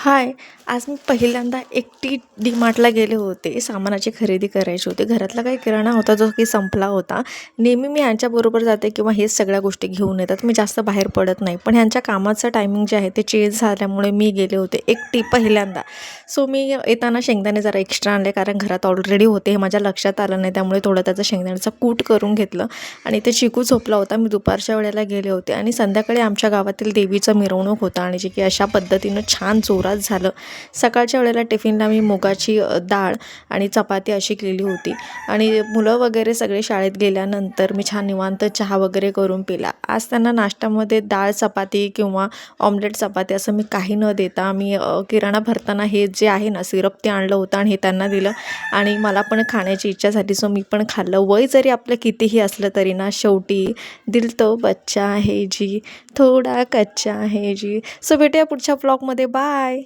हाय! आज मी पहिल्यांदा एकटी डी-मार्टला गेले होते. सामानाची खरेदी करायची होती. घरातला काही किराणा होता जो की संपला होता. नेहमी मी ह्यांच्याबरोबर जाते किंवा हेच सगळ्या गोष्टी घेऊन येतात. मी जास्त बाहेर पडत नाही. पण ह्यांच्या कामाचं टायमिंग जे आहे ते चेंज झाल्यामुळे मी गेले होते एकटी पहिल्यांदा. सो मी येताना शेंगदाणे जरा एक्स्ट्रा आणले कारण घरात ऑलरेडी होते. हे माझ्या लक्षात आलं नाही. त्यामुळे थोडं त्याचं शेंगदाण्याचं कूट करून घेतलं आणि ते चिकू झोपला होता. मी दुपारच्या वेळेला गेले होते आणि संध्याकाळी आमच्या गावातील देवीचं मिरवणूक होता आणि जे की अशा पद्धतीनं छान जोरात झालं. सकाळच्या वेळेला टिफिनला मी मुगाची डाळ आणि चपाती अशी केली होती आणि मुलं वगैरे सगळे शाळेत गेल्यानंतर मी छान निवांत चहा वगैरे करून पिला. आज त्यांना नाश्त्यामध्ये डाळ चपाती किंवा ऑमलेट चपाती असं मी काही न देता मी किराणा भरताना हे जे आहे ना सिरप ते आणलं होतं आणि हे त्यांना दिलं आणि मला पण खाण्याची इच्छा झाली. सो मी पण खाल्लं. वय जरी आपलं कितीही असलं तरी ना शेवटी दिल तो बच्चा है जी, थोडा कच्चा है जी. सो भेटूया पुढच्या ब्लॉगमध्ये. बाय.